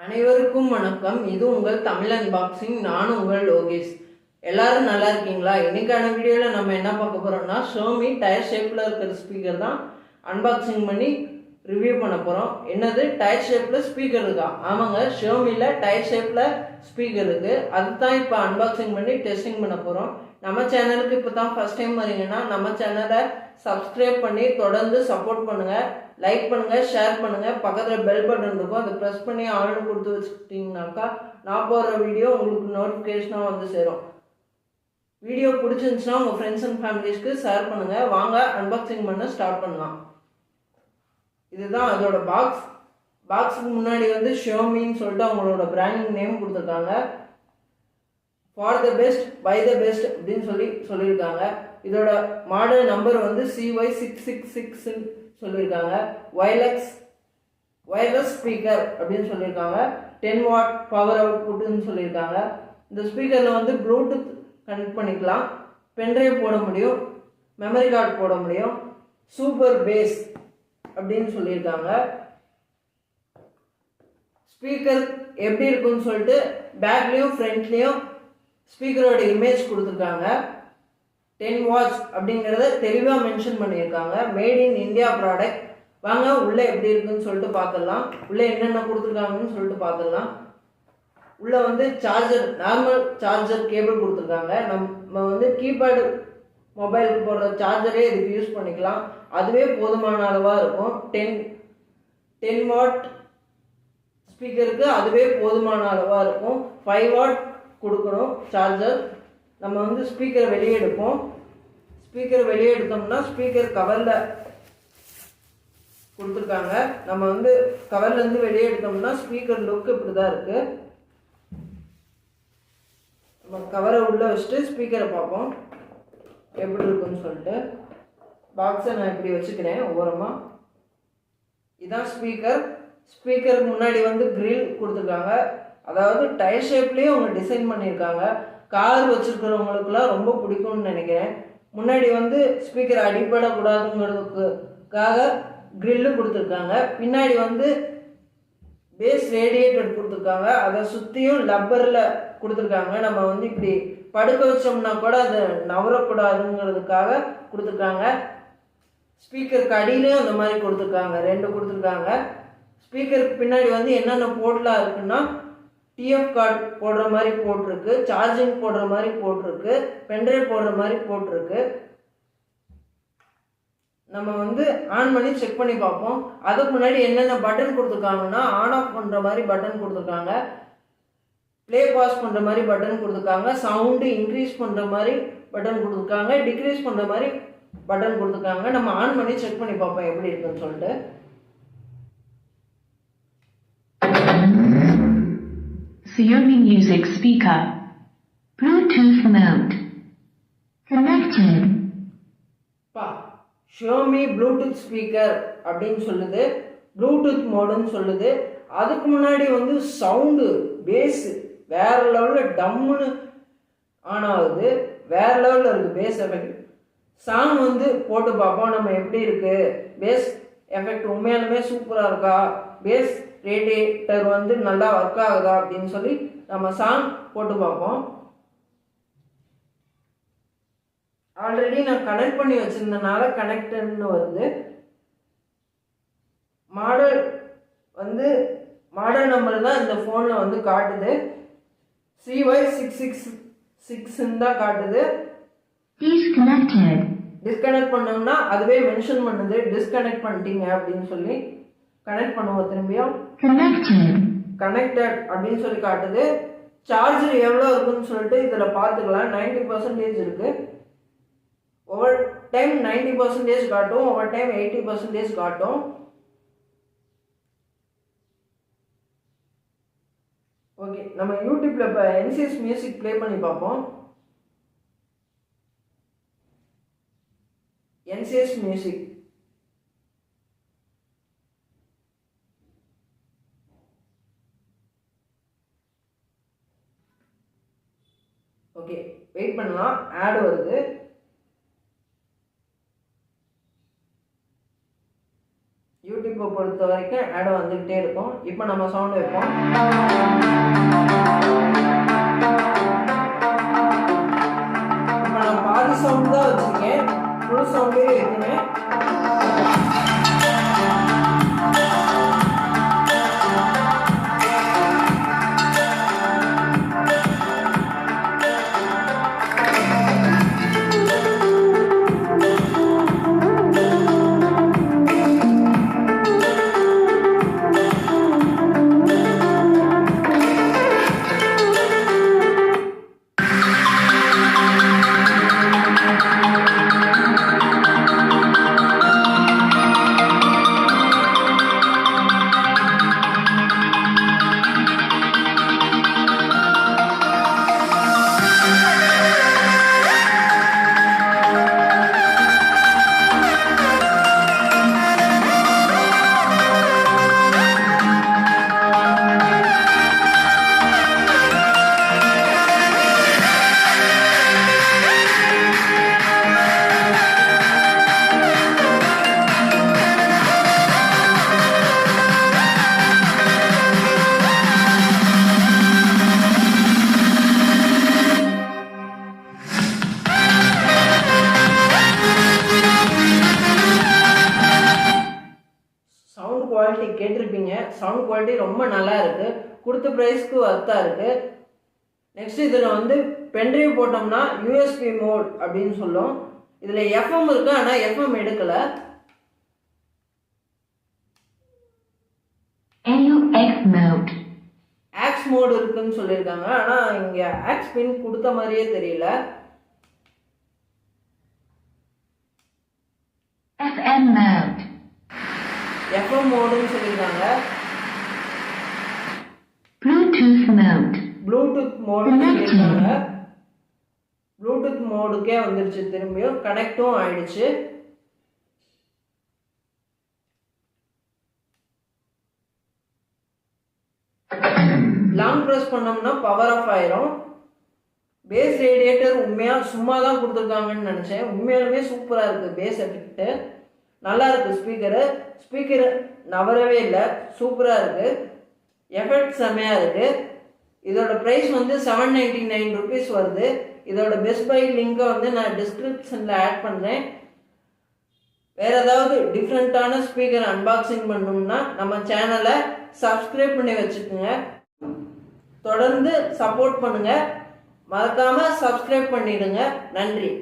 அனைவருக்கும் வணக்கம். இது உங்கள் தமிழ் அன்பாக்சிங். நான் உங்கள் லோகேஷ். எல்லாரும் நல்லா இருக்கீங்களா? இன்னைக்கான வீடியோவில் நம்ம என்ன பார்க்க போறோம்னா, ஷோமி டயர் ஷேப்பில் இருக்கிற ஸ்பீக்கர் தான் அன்பாக்சிங் பண்ணி ரிவ்யூ பண்ண போகிறோம். என்னது, டயர் ஷேப்பில் ஸ்பீக்கர் இருக்கா? ஆமாங்க, ஷோமியில் டயர் ஷேப்பில் ஸ்பீக்கர் இருக்குது. அதுதான் இப்போ அன்பாக்சிங் பண்ணி டெஸ்டிங் பண்ண போகிறோம். நம்ம சேனலுக்கு இப்போ தான் ஃபஸ்ட் டைம் வரீங்கன்னா நம்ம சேனலை சப்ஸ்கிரைப் பண்ணி தொடர்ந்து சப்போர்ட் பண்ணுங்கள். லைக் பண்ணுங்கள், ஷேர் பண்ணுங்கள். பக்கத்தில் பெல் பட்டன் இருக்கும், அதை ப்ரெஸ் பண்ணி ஆல்னு கொடுத்து வச்சுக்கிட்டிங்கனாக்கா நான் போடுற வீடியோ உங்களுக்கு நோட்டிஃபிகேஷனாக வந்து சேரும். வீடியோ பிடிச்சிருந்துச்சுன்னா உங்கள் ஃப்ரெண்ட்ஸ் அண்ட் ஃபேமிலிஸ்க்கு ஷேர் பண்ணுங்கள். வாங்க அன்பாக்சிங் பண்ண ஸ்டார்ட் பண்ணலாம். இதுதான் அதோட பாக்ஸ். பாக்ஸுக்கு முன்னாடி வந்து ஷோமின்னு சொல்லிட்டு அவங்களோட பிராண்டிங் நேம் கொடுத்துருக்காங்க. For the best by the best அப்படின்னு சொல்லியிருக்காங்க. இதோட மாடல் நம்பர் வந்து CY666 சொல்லியிருக்காங்க. வயர்லெஸ் ஸ்பீக்கர் அப்படின்னு சொல்லியிருக்காங்க. 10 வாட் பவர் அவுட்புட்னு சொல்லியிருக்காங்க. இந்த ஸ்பீக்கரில் வந்து ப்ளூடூத் கனெக்ட் பண்ணிக்கலாம், பென்ட்ரைவ் போட முடியும், மெமரி கார்டு போட முடியும், சூப்பர் பேஸ் அப்படின்னு சொல்லியிருக்காங்க. ஸ்பீக்கர் எப்படி இருக்குன்னு சொல்லிட்டு பேக்லேயும் ஃப்ரண்ட்லேயும் ஸ்பீக்கரோட இமேஜ் கொடுத்துருக்காங்க. 10 வாட்ஸ் அப்படிங்கிறத தெளிவாக மென்ஷன் பண்ணியிருக்காங்க. Made in India product. வாங்க உள்ளே எப்படி இருக்குன்னு சொல்லிட்டு பார்த்துடலாம். உள்ளே என்னென்ன கொடுத்துருக்காங்கன்னு சொல்லிட்டு பார்த்துடலாம். உள்ளே வந்து சார்ஜர், நார்மல் சார்ஜர் கேபிள் கொடுத்துருக்காங்க. நம்ம வந்து கீபேடு மொபைலுக்கு போடுற சார்ஜரே இதுக்கு யூஸ் பண்ணிக்கலாம். அதுவே போதுமான அளவாக இருக்கும். 10 வாட் ஸ்பீக்கருக்கு அதுவே போதுமான அளவாக இருக்கும். 5 வாட் கொடுக்கணும் சார்ஜர். நம்ம வந்து ஸ்பீக்கரை வெளியே எடுப்போம். ஸ்பீக்கர் வெளியே எடுத்தோம்னா ஸ்பீக்கர் கவரில் கொடுத்துருக்காங்க. நம்ம வந்து கவர்லேருந்து வெளியே எடுத்தோம்னா ஸ்பீக்கர் லுக் இப்படி தான் இருக்குது. நம்ம கவரை உள்ளே வச்சுட்டு ஸ்பீக்கரை பார்ப்போம் எப்படி இருக்குன்னு சொல்லிட்டு. பாக்ஸை நான் இப்படி வச்சுக்கிறேன் ஓரமாக. இதுதான் ஸ்பீக்கர். ஸ்பீக்கருக்கு முன்னாடி வந்து கிரில் கொடுத்துருக்காங்க. அதாவது டயர் ஷேப்லேயே அவங்க டிசைன் பண்ணியிருக்காங்க. கார் வச்சுருக்கிறவங்களுக்குலாம் ரொம்ப பிடிக்கும்னு நினைக்கிறேன். முன்னாடி வந்து ஸ்பீக்கர் அடிப்படக்கூடாதுங்கிறதுக்காக கிரில்லு கொடுத்துருக்காங்க. பின்னாடி வந்து பேஸ் ரேடியேட்டர் கொடுத்துருக்காங்க. அதை சுற்றியும் லப்பரில் கொடுத்துருக்காங்க. நம்ம வந்து இப்படி படுக்க வச்சோம்னா கூட அது நவரக்கூடாதுங்கிறதுக்காக கொடுத்துருக்காங்க. ஸ்பீக்கருக்கு அடியிலையும் அந்த மாதிரி கொடுத்துருக்காங்க, 2 கொடுத்துருக்காங்க. ஸ்பீக்கருக்கு பின்னாடி வந்து என்னென்ன போர்ட்லாம் இருக்குன்னா, டிஎஃப் கார்டு போடுற மாதிரி போட்டிருக்கு, சார்ஜிங் போடுற மாதிரி போட்டிருக்கு, பென்ட்ரைவ் போடுற மாதிரி போட்டிருக்கு. நம்ம வந்து ஆன் பண்ணி செக் பண்ணி பார்ப்போம். அதுக்கு முன்னாடி என்னென்ன பட்டன் கொடுத்துருக்காங்கன்னா, ஆன் ஆஃப் பண்ணுற மாதிரி பட்டன் கொடுத்துருக்காங்க, ப்ளே பாஸ் பண்ணுற மாதிரி பட்டன் கொடுத்துருக்காங்க, சவுண்டு இன்க்ரீஸ் பண்ணுற மாதிரி பட்டன் கொடுத்துருக்காங்க, டிக்ரீஸ் பண்ணுற மாதிரி பட்டன் கொடுத்துருக்காங்க. நம்ம ஆன் பண்ணி செக் பண்ணி பார்ப்போம் எப்படி இருக்குன்னு சொல்லிட்டு. Xiaomi Music Speaker. Bluetooth mode. Connected. Xiaomi Bluetooth speaker அப்படின்னு சொல்லுது, ப்ளூடூத் மோடுன்னு சொல்லுது. அதுக்கு முன்னாடி வந்து சவுண்டு பேஸ் வேற லெவலில் டம்முன்னு ஆன் ஆகுது. வேற லெவலில் இருக்குது பேஸ் எஃபெக்ட். சாங் வந்து போட்டு பார்ப்போம் நம்ம எப்படி இருக்குது. பேஸ் எஃபெக்ட் உண்மையாலுமே சூப்பராக இருக்கா, பேஸ் ரேடியேட்டர் வந்து நல்லா ஒர்க் ஆகுதா அப்படின்னு சொல்லி நம்ம சாங் போட்டு பார்ப்போம். ஆல்ரெடி நான் கனெக்ட் பண்ணி வச்சிருந்தனால கனெக்டட்னு வருது. மாடல் வந்து மாடல் நம்பர் தான் இந்த ஃபோனில் வந்து காட்டுது. CY666 தான் காட்டுது. டிஸ்கனெக்ட் பண்ணோம்னா அதுவே மென்ஷன் பண்ணுது, டிஸ்கனெக்ட் பண்ணிட்டீங்க அப்படின்னு சொல்லி. கனெக்ட் பண்ணுவோம் திரும்பியும். கனெக்டட் அப்படின்னு சொல்லி காட்டுது. சார்ஜர் எவ்வளோ இருக்குன்னு சொல்லிட்டு இதில் பார்த்துக்கலாம். 90% இருக்குது. ஒவ்வொரு டைம் 90% காட்டும், ஒவ்வொரு டைம் 80% காட்டும். ஓகே, நம்ம யூடியூப்ல இப்போ என்சிஎஸ் மியூசிக் ப்ளே பண்ணி பார்ப்போம். என்சிஎஸ் மியூசிக் ஓகே, வெயிட் பண்ணலாம். ஆட் வருது. யூடியூப்பை யூடியூப்பை பொறுத்த வரைக்கும் ஆட் வந்துக்கிட்டே இருக்கும். இப்போ நம்ம சவுண்ட் வைப்போம். இப்போ நான் பாதி சவுண்ட் தான் வச்சுருக்கேன், முழு சவுண்டே வைக்கிறேன். சவுண்ட் குவாலிட்டி கேட்டிருப்பீங்க. சவுண்ட் குவாலிட்டி ரொம்ப நல்லா இருக்குது, கொடுத்த ப்ரைஸ்க்கு ஒர்த்தாக இருக்குது. நெக்ஸ்ட் இதில் வந்து பென்ட்ரைவ் போட்டோம்னா யூஎஸ்பி மோட் அப்படின்னு சொல்லும். இதில் எஃப்எம் இருக்குது, ஆனால் எஃப்எம் எடுக்கலை. ஆக்ஸ் மோட் இருக்குன்னு சொல்லியிருக்காங்க, ஆனால் இங்கே ஆக்ஸ் பின் கொடுத்த மாதிரியே தெரியல. எஃப்எம் மோடுன்னு சொல்லியிருக்காங்க. ப்ளூடூத் மோடு சொல்லியிருக்காங்க. ப்ளூடூத் மோடுக்கே வந்துருச்சு, திரும்பியும் கனெக்டும் ஆயிடுச்சு. லாங் ப்ரெஸ் பண்ணோம்னா பவர் ஆஃப் ஆயிரும். பேஸ் ரேடியேட்டர் உண்மையாக சும்மா தான் கொடுத்துருக்காங்கன்னு நினச்சேன். உண்மையாலுமே சூப்பராக இருக்குது. பேஸ் எஃபெக்ட்டு நல்லா இருக்குது. ஸ்பீக்கர் நவரவே இல்லை, சூப்பராக இருக்குது. எஃபெக்ட் செம்மையாக இருக்குது. இதோட ப்ரைஸ் வந்து 799 rupees வருது. இதோட பெஸ்ட் பை லிங்கை வந்து நான் டிஸ்கிரிப்ஷனில் ஆட் பண்ணுறேன். வேறு ஏதாவது டிஃப்ரெண்ட்டான ஸ்பீக்கர் அன்பாக்சிங் பண்ணணும்னா நம்ம சேனலை சப்ஸ்கிரைப் பண்ணி வச்சுக்கோங்க. தொடர்ந்து சப்போர்ட் பண்ணுங்கள், மறக்காமல் சப்ஸ்கிரைப் பண்ணிடுங்க. நன்றி.